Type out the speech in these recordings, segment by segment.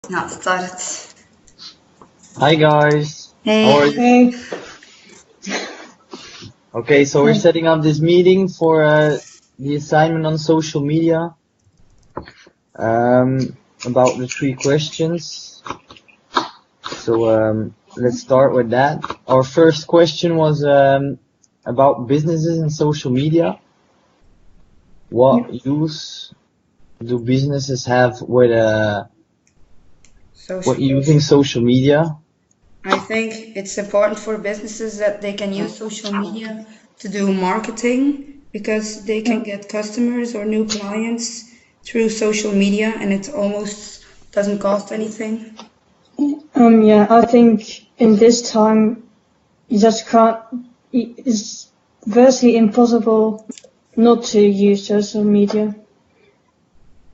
Now started. Hi guys. Hey. How are you? Hey. Okay, so we're setting up this meeting for the assignment on social media. About the 3 questions. So let's start with that. Our first question was about businesses and social media. What use do businesses have with using social media? I think it's important for businesses that they can use social media to do marketing because they can get customers or new clients through social media and it almost doesn't cost anything. Yeah, I think in this time you just can't. It's virtually impossible not to use social media.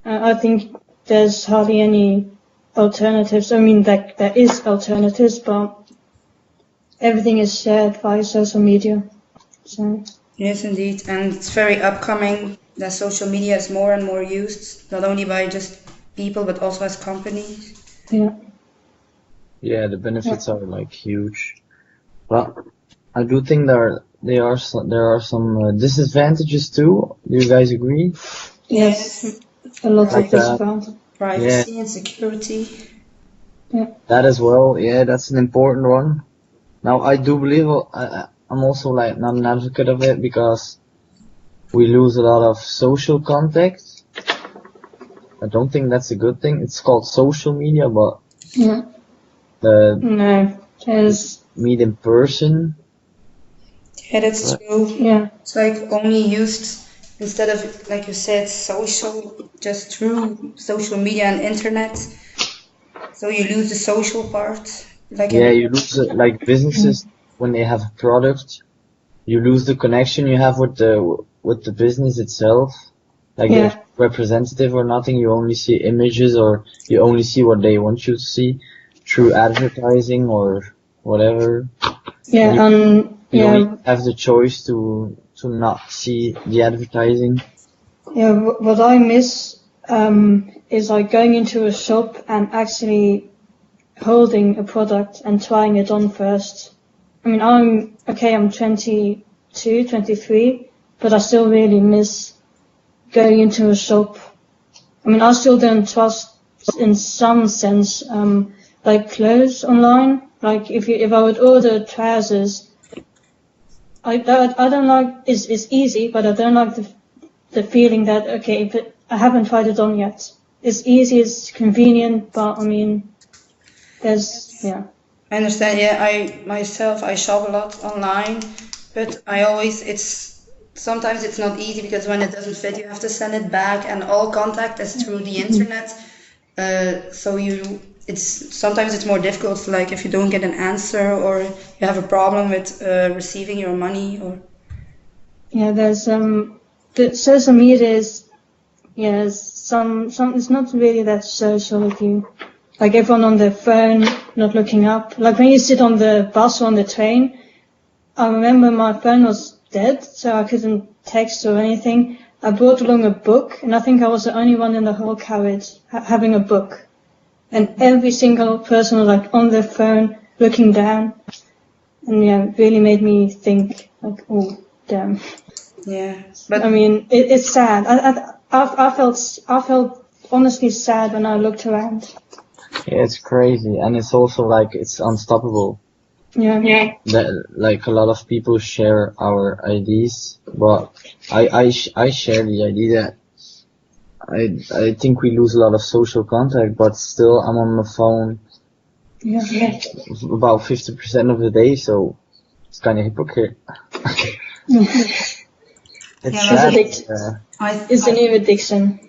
I think there's hardly any alternatives. I mean, there is alternatives, but everything is shared via social media. So. Yes, indeed, and it's very upcoming that social media is more and more used, not only by just people but also as companies. Yeah. Yeah, the benefits are like huge, but I do think there are some disadvantages too. Do you guys agree? Yes, a lot Like, of disadvantages. Privacy and security. Yeah. That as well. Yeah, that's an important one. Now I do believe I'm also like not an advocate of it because we lose a lot of social contact. I don't think that's a good thing. It's called social media, but no, there's meet in person. Yeah, that's true. Yeah. It's like only used instead of, like you said, social, just through social media and internet. So you lose the social part. Like Yeah, you lose like businesses when they have a product. You lose the connection you have with the business itself. Like there's representative or nothing. You only see images or you only see what they want you to see through advertising or whatever. Yeah, you only have the choice to not see the advertising. Yeah, what I miss is like going into a shop and actually holding a product and trying it on first. I mean, I'm 22, 23, but I still really miss going into a shop. I mean, I still don't trust in some sense, like clothes online. Like if I would order trousers, I don't like, it's easy, but I don't like the feeling that, I haven't tried it on yet. It's easy, it's convenient, but I mean, I understand. Yeah, I shop a lot online, but sometimes it's not easy because when it doesn't fit, you have to send it back, and all contact is through the internet. Sometimes it's more difficult, like if you don't get an answer or you have a problem with receiving your money or. Yeah, there's the social media is some it's not really that social if you like everyone on their phone not looking up. Like when you sit on the bus or on the train, I remember my phone was dead, so I couldn't text or anything. I brought along a book, and I think I was the only one in the whole carriage having a book. And every single person was like on their phone, looking down, and it really made me think, like, oh, damn. Yeah, but I mean, it's sad. I felt honestly sad when I looked around. Yeah, it's crazy, and it's also like it's unstoppable. Yeah. Like a lot of people share our IDs, but I share the idea that I think we lose a lot of social contact, but still I'm on the phone about 50% of the day, so it's kind of hypocrite. It's a new addiction.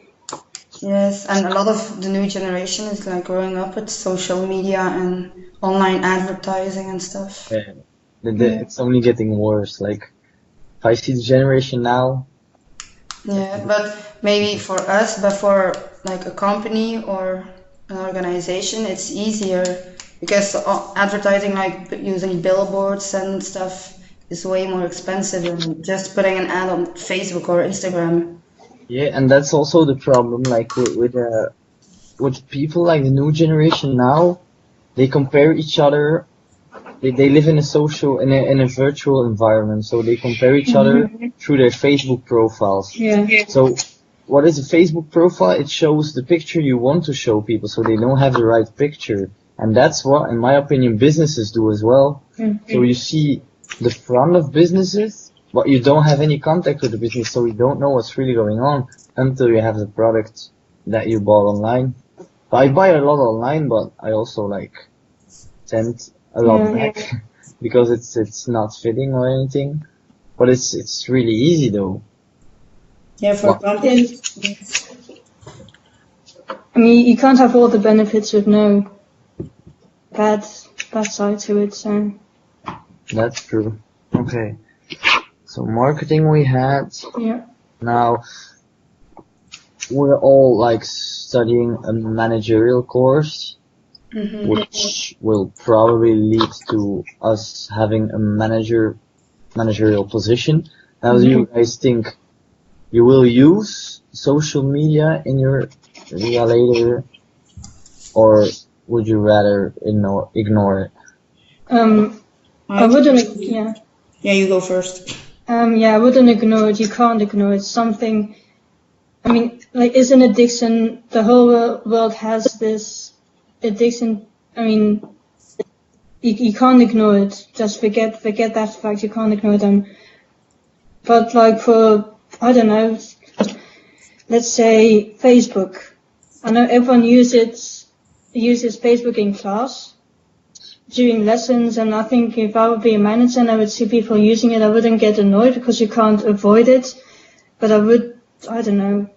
Yes, and a lot of the new generation is like growing up with social media and online advertising and stuff. Yeah. It's only getting worse. Like, if I see the generation now. Yeah, but maybe for us, but for like a company or an organization, it's easier because advertising, like using billboards and stuff, is way more expensive than just putting an ad on Facebook or Instagram. Yeah, and that's also the problem, like with with people like the new generation now, they compare each other. They live in a in a virtual environment, so they compare each other through their Facebook profiles. Yeah. So what is a Facebook profile? It shows the picture you want to show people, so they don't have the right picture. And that's what, in my opinion, businesses do as well. So you see the front of businesses, but you don't have any contact with the business, so you don't know what's really going on until you have the product that you bought online. I buy a lot online, but I also send a lot back because it's not fitting or anything. But it's really easy though. Yeah, for companies. I mean, you can't have all the benefits with no bad side to it, so. That's true. Okay. So marketing we had. Yeah. Now we're all studying a managerial course, which will probably lead to us having a managerial position. Now, do you guys think you will use social media in your later, or would you rather ignore it? I wouldn't. Yeah. Yeah, you go first. I wouldn't ignore it. You can't ignore it. Something. I mean, it's an addiction. The whole world has this addiction. I mean, you can't ignore it. Just forget that fact. You can't ignore them. But for, I don't know, let's say Facebook. I know everyone uses Facebook in class during lessons, and I think if I would be a manager and I would see people using it, I wouldn't get annoyed because you can't avoid it. But I don't know.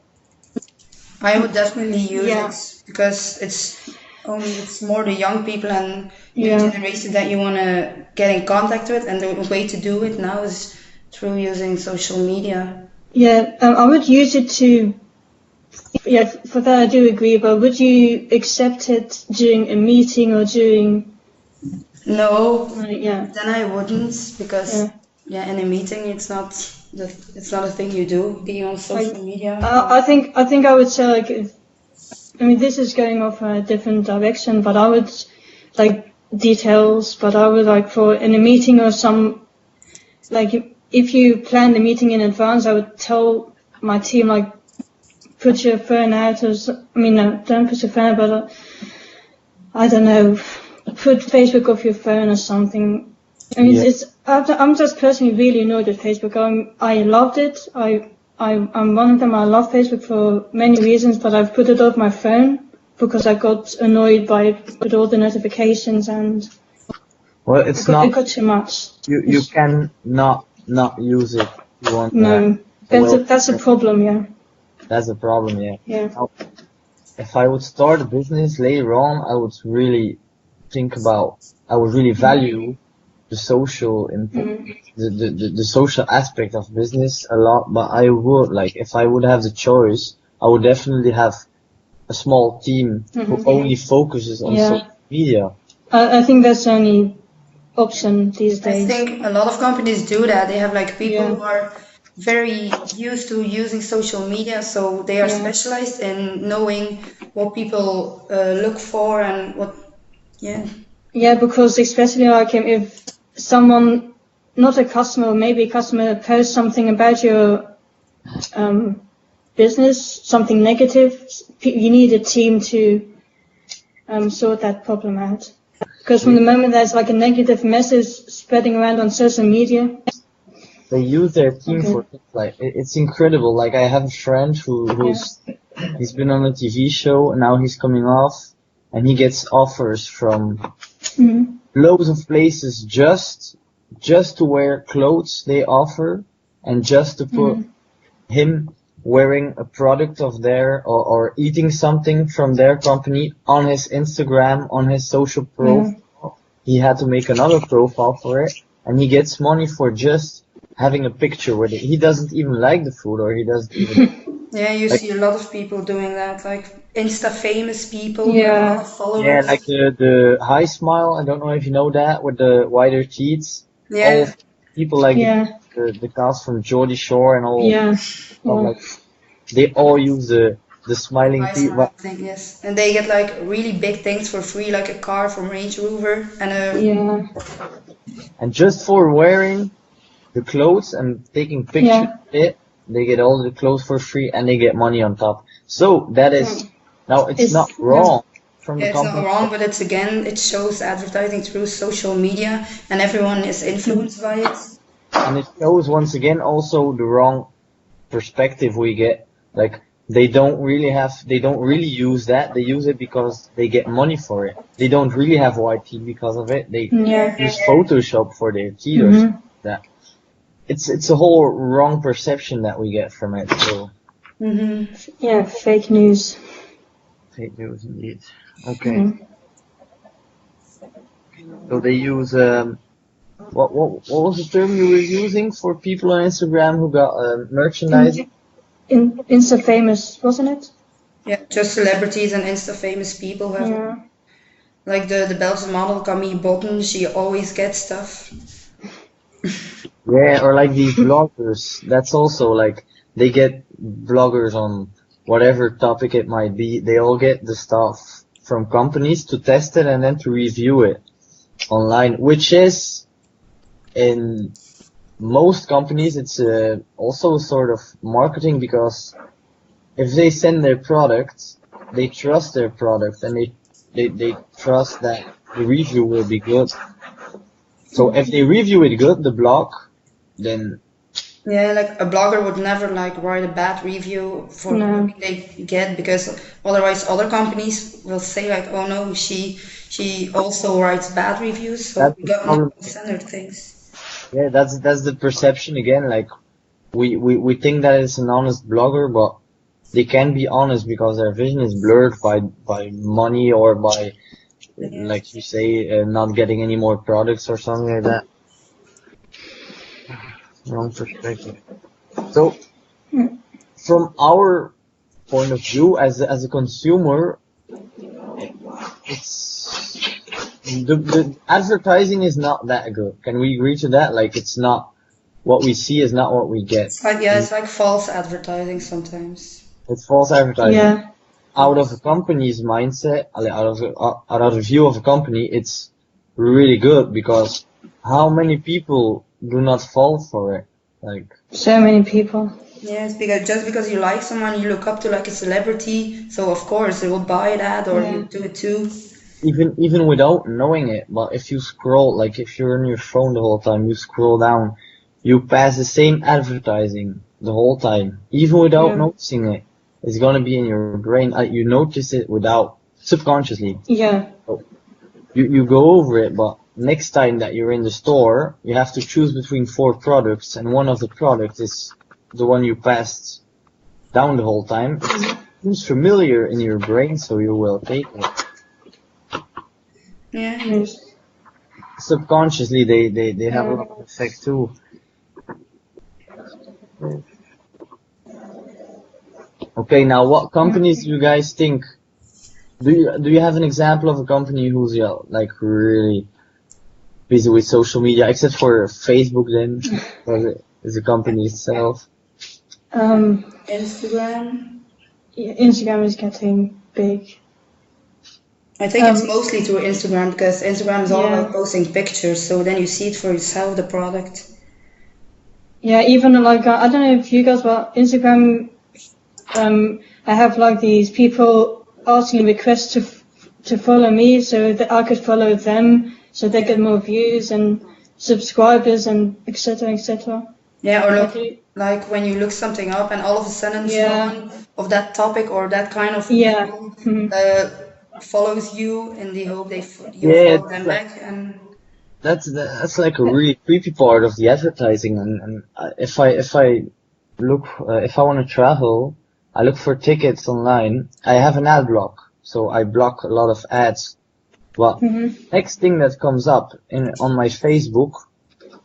I would definitely use it because it's more the young people and new generation that you want to get in contact with, and the way to do it now is through using social media. Yeah, I would use it to. Yeah, for that I do agree. But would you accept it during a meeting or during? No. Then I wouldn't because in a meeting it's not a thing you do. Being on social media. I think I would say this is going off a different direction, but I would details. But I would for in a meeting or some if you plan the meeting in advance, I would tell my team put your phone out or no, don't put your phone out, but I don't know. Put Facebook off your phone or something. I'm just personally really annoyed with Facebook. I loved it. I'm one of them. I love Facebook for many reasons, but I've put it off my phone because I got annoyed by it with all the notifications and. Well, it got too much. You can not use it. You want no, that's a problem. Yeah. That's a problem. Yeah. Yeah. Now, if I would start a business later on, I would really value the social the social aspect of business a lot, but I would if I would have the choice, I would definitely have a small team who only focuses on social media. I think that's the only option these days. I think a lot of companies do that. They have people who are very used to using social media, so they are specialized in knowing what people look for and what. Yeah, because especially if someone, not a customer, maybe a customer posts something about your business, something negative, you need a team to sort that problem out. Because from the moment there's a negative message spreading around on social media. They use their team for it's incredible. I have a friend he's been on a TV show and now he's coming off. And he gets offers from loads of places just to wear clothes they offer and just to put him wearing a product of their or eating something from their company on his Instagram, on his social profile. He had to make another profile for it, and he gets money for just having a picture with it. He doesn't even like the food, or he doesn't even. Yeah, you see a lot of people doing that, Insta famous people with a lot of followers. Yeah, the high smile. I don't know if you know that, with the wider teeth. Yeah. All people the cast from Geordie Shore and all. Yeah. They all use the the smiling Nice people. thing, yes. And they get like really big things for free, like a car from Range Rover and a Yeah. And just for wearing the clothes and taking pictures Yeah. of it, they get all the clothes for free and they get money on top. So that is, now it's not Yeah. wrong from the yeah, it's not company. wrong, but it's again, it shows advertising through social media and everyone is influenced by it. And it shows once again also the wrong perspective we get. Like they don't really use that. They use it because they get money for it. They don't really have white teeth because of it. They Yeah. use Photoshop for their teeth or something like that. It's a whole wrong perception that we get from it. So Yeah. Fake news. fake news indeed. Okay. So they use what was the term you were using for people on Instagram who got merchandising? Insta famous, wasn't it? Yeah, just celebrities and Insta famous people who have Yeah. like the Belgian model Camille Botten, she always gets stuff. Yeah, or like these bloggers. That's also like they get bloggers on whatever topic it might be. They all get the stuff from companies to test it and then to review it online, which is in most companies it's also sort of marketing because if they send their product, they trust their product and they trust that the review will be good. So if they review it good, the blog, then Yeah, like a blogger would never like write a bad review for No. what they get because otherwise other companies will say like, oh no, she also writes bad reviews, so that's we the got not problem. to send her things. Yeah, that's the perception again. Like we think that it's an honest blogger, but they can be honest because their vision is blurred by money or by, like you say, not getting any more products or something like that. Wrong perspective. So from our point of view as a consumer, it's the advertising is not that good. Can we agree to that? Like it's not what we see is not what we get. It's like yeah, it's like false advertising sometimes. It's false advertising. Yeah. Out of a company's mindset, out of the view of a company, it's really good because how many people do not fall for it? Like, So many people. Yes, because just because you like someone you look up to like a celebrity, so of course they will buy that or you do it too. even without knowing it, but if you scroll, like if you're on your phone the whole time, you scroll down, you pass the same advertising the whole time, even without noticing it. It's gonna be in your brain. You notice it without subconsciously. Yeah. So you go over it, but next time that you're in the store, you have to choose between 4 products, and one of the products is the one you passed down the whole time. It seems familiar in your brain, so you will take it. Yeah. Yes. Subconsciously, they have a lot of effect too. Okay, now what companies do you guys think? Do you have an example of a company who's like really busy with social media, except for Facebook then, because it is a company itself? Instagram. Yeah, Instagram is getting big. I think it's mostly through Instagram because Instagram is all Yeah. about posting pictures, so then you see it for yourself, the product. Yeah, even like I don't know if you guys, but Instagram, I have like these people asking requests to follow me so that I could follow them, so they get more views and subscribers and etc. etc. Yeah, or look, like when you look something up and all of a sudden someone of that topic or that kind of Yeah. follows you in the hope you'll Yeah, follow them back and that's like a really creepy part of the advertising. And if I look if I want to travel, I look for tickets online. I have an ad block, so I block a lot of ads. But next thing that comes up on my Facebook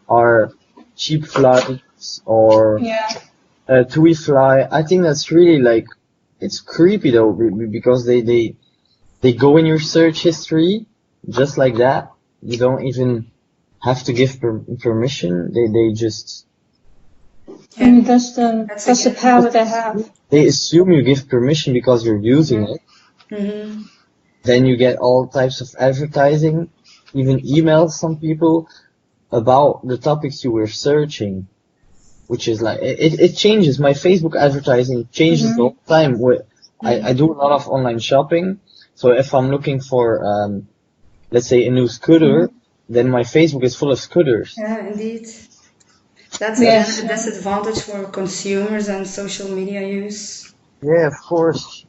are cheap flights or TUI fly. I think that's really like it's creepy though because they go in your search history just like that. You don't even have to give permission. They just I mean, that's the power they have. They assume you give permission because you're using it. Mm-hmm. Then you get all types of advertising, even emails, some people, about the topics you were searching, which is like, it changes. My Facebook advertising changes all the time. I do a lot of online shopping, so if I'm looking for, let's say, a new scooter, then my Facebook is full of scooters. Yeah, indeed. That's again a disadvantage for consumers and social media use. Yeah, of course.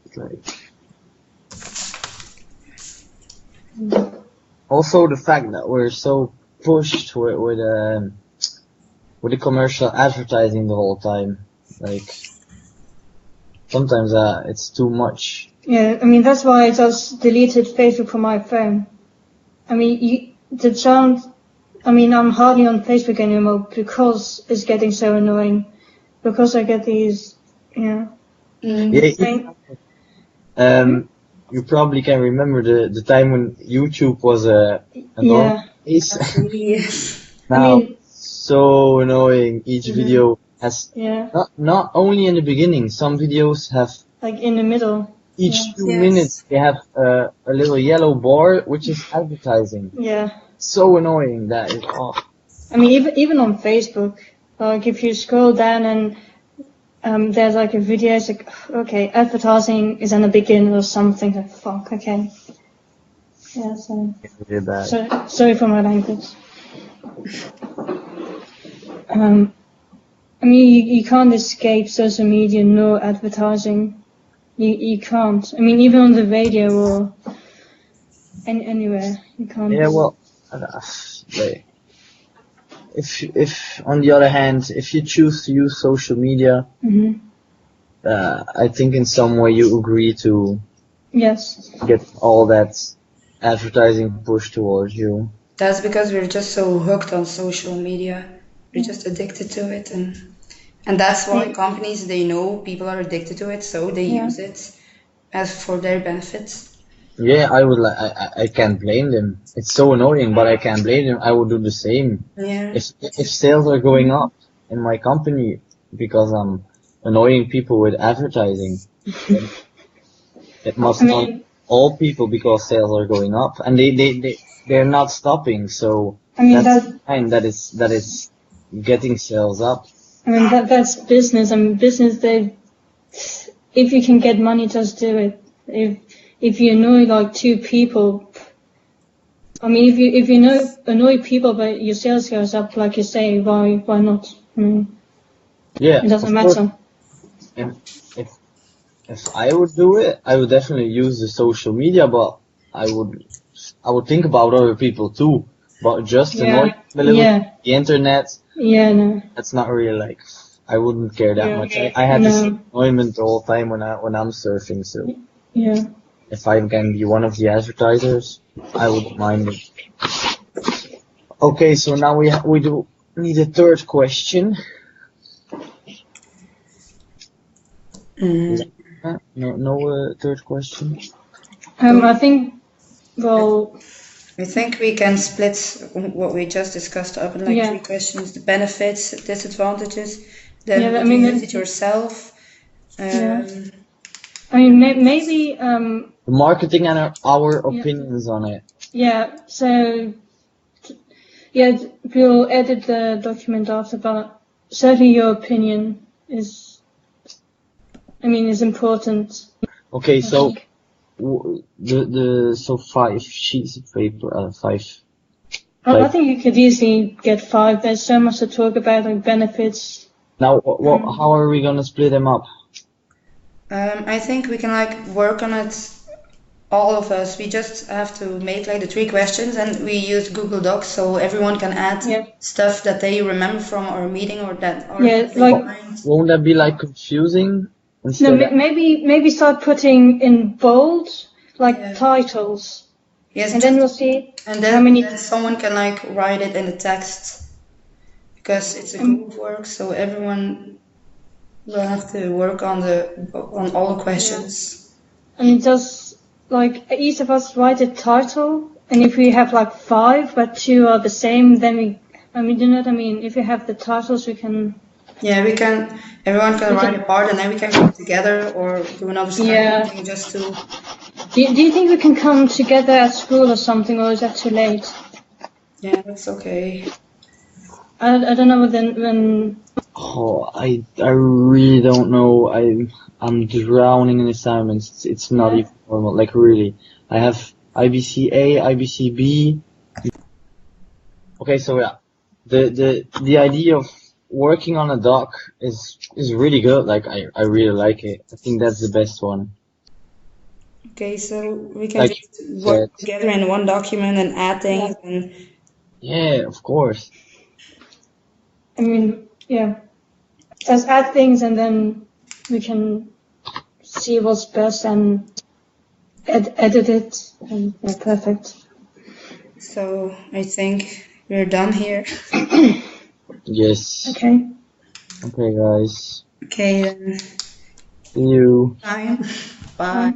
Also, the fact that we're so pushed with the commercial advertising the whole time, like sometimes it's too much. Yeah, I mean that's why I just deleted Facebook from my phone. I mean, I'm hardly on Facebook anymore because it's getting so annoying. Because I get these, You probably can remember the time when YouTube was a normal place. Now, so annoying. Each video has not only in the beginning. Some videos have like in the middle. Each 2 minutes they have a little yellow bar which is advertising. Yeah. So annoying that is. I mean, even on Facebook, like if you scroll down and there's like a video, it's like, okay, advertising is in the beginning or something. Like, fuck, okay. Yeah, so. Really bad. Sorry for my language. I mean, you can't escape social media nor advertising. You can't. I mean, even on the radio or anywhere, you can't. Yeah, well, if on the other hand, if you choose to use social media, I think in some way you agree to get all that advertising pushed towards you. That's because we're just so hooked on social media. We're just addicted to it, and that's why companies, they know people are addicted to it, so they use it as for their benefits. Yeah, I can't blame them. It's so annoying, but I can't blame them. I would do the same. Yeah. If sales are going up in my company because I'm annoying people with advertising, it must not all people because sales are going up, and they're not stopping. So that's fine. That is getting sales up. I mean that's business. I mean business. If you can get money, just do it. If you annoy like 2 people, I mean if you annoy people but your sales goes up, like you say, why not? I mean, yeah, it doesn't matter. And if I would do it, I would definitely use the social media, but I would think about other people too. But just annoy a little the internet. Yeah, no. That's not really like, I wouldn't care that much. I had this annoyment the whole time when I'm surfing, so. Yeah. If I can be one of the advertisers, I wouldn't mind it. Okay, so now we do need a third question. No third question? I think, I think we can split what we just discussed up in 3 questions: the benefits, disadvantages, then would you use it yourself? I mean, maybe marketing and our opinions on it. Yeah. So we'll edit the document after, but certainly your opinion is important. Okay, so so 5 sheets of paper, 5. I think you could easily get 5. There's so much to talk about, like benefits. Now, how are we gonna split them up? I think we can work on it, all of us. We just have to make the 3 questions, and we use Google Docs so everyone can add stuff that they remember from our meeting or that. Won't that be confusing? No, maybe start putting in bold titles. Yes, and then we'll see. And then, how many. Then someone can write it in the text, because it's a group work, so everyone will have to work on all the questions. I mean, just each of us write a title, and if we have 5 but 2 are the same, then you know what I mean? If you have the titles, we can Yeah, we can. Everyone can write a part, and then we can come together or do another Skype Yeah. meeting just to. Do you think we can come together at school or something, or is that too late? Yeah, that's okay. I don't know when. Oh, I really don't know. I'm drowning in assignments. It's not Yeah. even normal. Like really, I have IBCA, IBCB. Okay, so yeah, the idea of working on a doc is really good. Like I really like it. I think that's the best one. Okay, so we can Like just you work said, together in one document and add things and. yeah, of course. I mean, yeah. Just add things and then we can see what's best and edit it. And yeah, perfect. So I think we're done here. Yes. Okay. Okay, guys. Okay, then. See you. Bye. Bye. Bye.